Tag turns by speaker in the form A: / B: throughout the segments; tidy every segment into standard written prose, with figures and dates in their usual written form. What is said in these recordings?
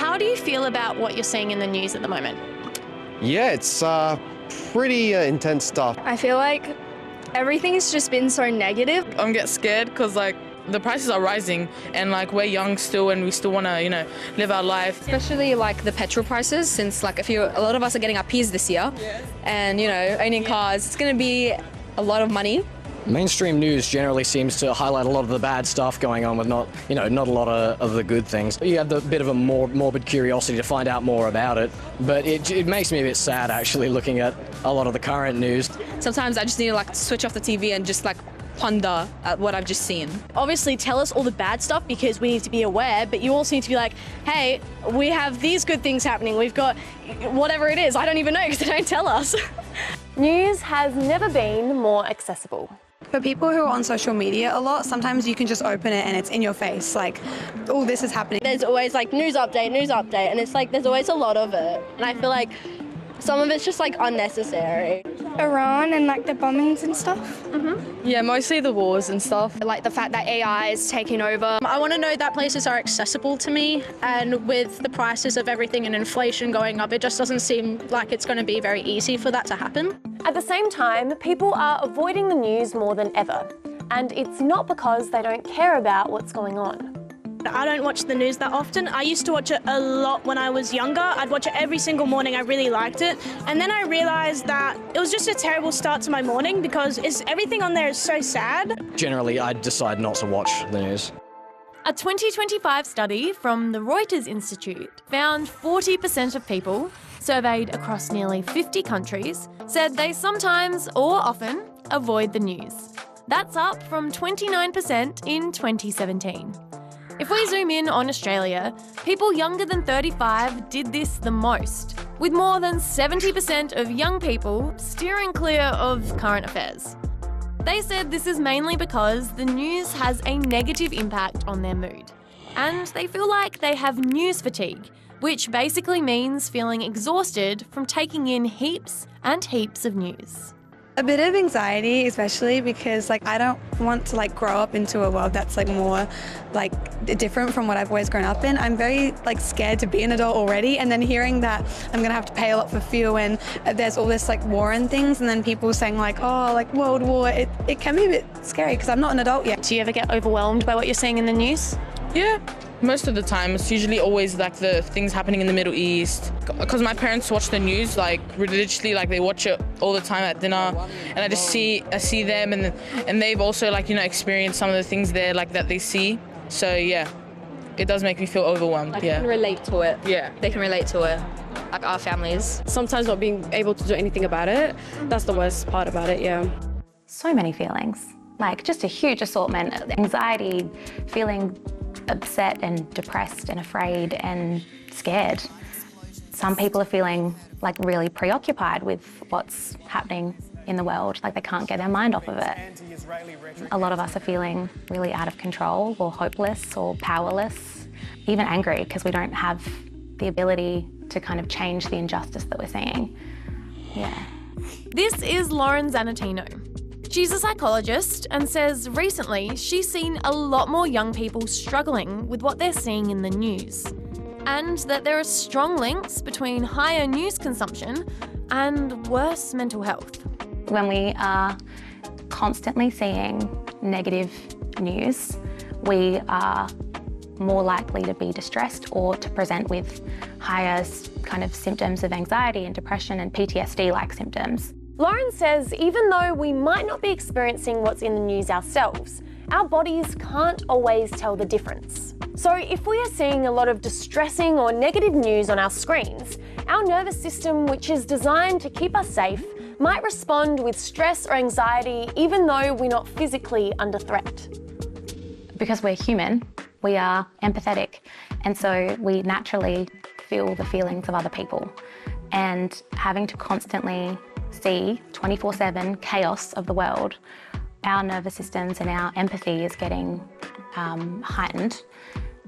A: How do you feel about what you're seeing in the news at the moment?
B: Yeah, it's pretty intense stuff.
C: I feel like everything's just been so negative.
D: I get scared because the prices are rising and we're young still and we still want to, live our life.
E: Especially the petrol prices, since a lot of us are getting our Ps this year, and owning cars, it's going to be a lot of money.
F: Mainstream news generally seems to highlight a lot of the bad stuff going on with not a lot of the good things. You have the bit of a morbid curiosity to find out more about it, but it makes me a bit sad actually looking at a lot of the current news.
E: Sometimes I just need to switch off the TV and just ponder at what I've just seen.
A: Obviously tell us all the bad stuff because we need to be aware, but you also need to be like, hey, we have these good things happening. We've got whatever it is. I don't even know because they don't tell us.
G: News has never been more accessible.
C: For people who are on social media a lot, sometimes you can just open it and it's in your face, oh, this is happening.
A: There's always news update, and it's there's always a lot of it. And I feel like some of it's just unnecessary.
C: Iran and the bombings and stuff.
E: Yeah, mostly the wars and stuff.
C: The fact that AI is taking over.
H: I want to know that places are accessible to me, and with the prices of everything and inflation going up, it just doesn't seem like it's going to be very easy for that to happen.
G: At the same time, people are avoiding the news more than ever. And it's not because they don't care about what's going on.
H: I don't watch the news that often. I used to watch it a lot when I was younger. I'd watch it every single morning. I really liked it. And then I realised that it was just a terrible start to my morning because everything on there is so sad.
F: Generally, I decide not to watch the news.
I: A 2025 study from the Reuters Institute found 40% of people, surveyed across nearly 50 countries, said they sometimes or often avoid the news. That's up from 29% in 2017. If we zoom in on Australia, people younger than 35 did this the most, with more than 70% of young people steering clear of current affairs. They said this is mainly because the news has a negative impact on their mood, and they feel like they have news fatigue, which basically means feeling exhausted from taking in heaps and heaps of news.
C: A bit of anxiety, especially because I don't want to grow up into a world that's more different from what I've always grown up in. I'm very scared to be an adult already, and then hearing that I'm gonna have to pay a lot for fuel and there's all this war and things, and then people saying World War, it can be a bit scary because I'm not an adult yet.
A: Do you ever get overwhelmed by what you're seeing in the news?
D: Yeah, most of the time. It's usually always the things happening in the Middle East. Because my parents watch the news religiously, they watch it all the time at dinner, and I see them, and they've also experienced some of the things there that they see. So yeah, it does make me feel overwhelmed.
E: They can relate to it.
D: Yeah.
E: They can relate to it. Our families.
J: Sometimes not being able to do anything about it, that's the worst part about it, yeah.
K: So many feelings, just a huge assortment of anxiety, feeling upset and depressed and afraid and scared. Some people are feeling really preoccupied with what's happening in the world, they can't get their mind off of it. A lot of us are feeling really out of control or hopeless or powerless, even angry because we don't have the ability to kind of change the injustice that we're seeing. Yeah.
I: This is Lauren Zanatino. She's a psychologist and says recently she's seen a lot more young people struggling with what they're seeing in the news, and that there are strong links between higher news consumption and worse mental health.
K: When we are constantly seeing negative news, we are more likely to be distressed or to present with higher kind of symptoms of anxiety and depression and PTSD-like symptoms.
G: Lauren says even though we might not be experiencing what's in the news ourselves, our bodies can't always tell the difference. So if we are seeing a lot of distressing or negative news on our screens, our nervous system, which is designed to keep us safe, might respond with stress or anxiety even though we're not physically under threat.
K: Because we're human, we are empathetic, and so we naturally feel the feelings of other people. And having to constantly see 24/7 chaos of the world, our nervous systems and our empathy is getting heightened,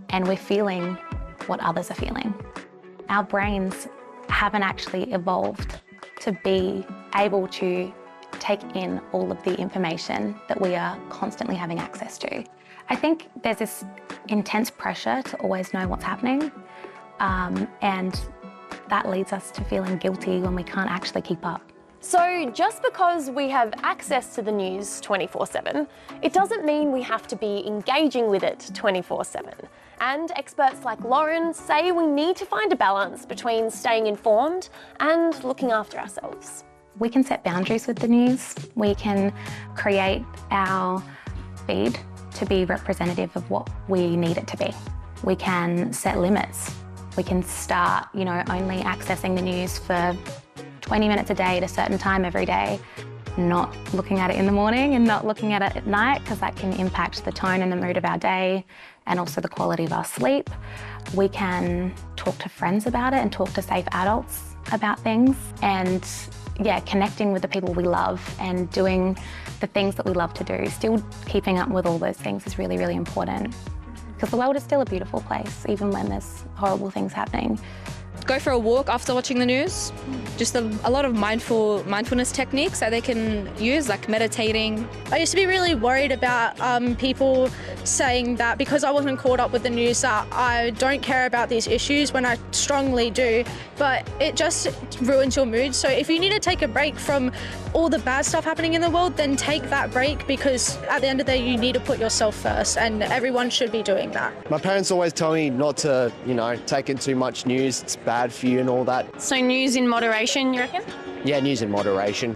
K: and we're feeling what others are feeling. Our brains haven't actually evolved to be able to take in all of the information that we are constantly having access to. I think there's this intense pressure to always know what's happening, and that leads us to feeling guilty when we can't actually keep up.
G: So just because we have access to the news 24/7, it doesn't mean we have to be engaging with it 24/7. And experts like Lauren say we need to find a balance between staying informed and looking after ourselves.
K: We can set boundaries with the news. We can create our feed to be representative of what we need it to be. We can set limits. We can start, only accessing the news for 20 minutes a day at a certain time every day, not looking at it in the morning and not looking at it at night, because that can impact the tone and the mood of our day and also the quality of our sleep. We can talk to friends about it and talk to safe adults about things, and connecting with the people we love and doing the things that we love to do. Still keeping up with all those things is really, really important, because the world is still a beautiful place, even when there's horrible things happening.
E: Go for a walk after watching the news. Just a lot of mindfulness techniques that they can use, like meditating.
H: I used to be really worried about people saying that because I wasn't caught up with the news that I don't care about these issues, when I strongly do, but it just ruins your mood. So if you need to take a break from all the bad stuff happening in the world, then take that break, because at the end of the day you need to put yourself first, and everyone should be doing that.
B: My parents always tell me not to, take in too much news. It's bad for you and all that.
I: So news in moderation, you reckon?
B: Yeah, news in moderation.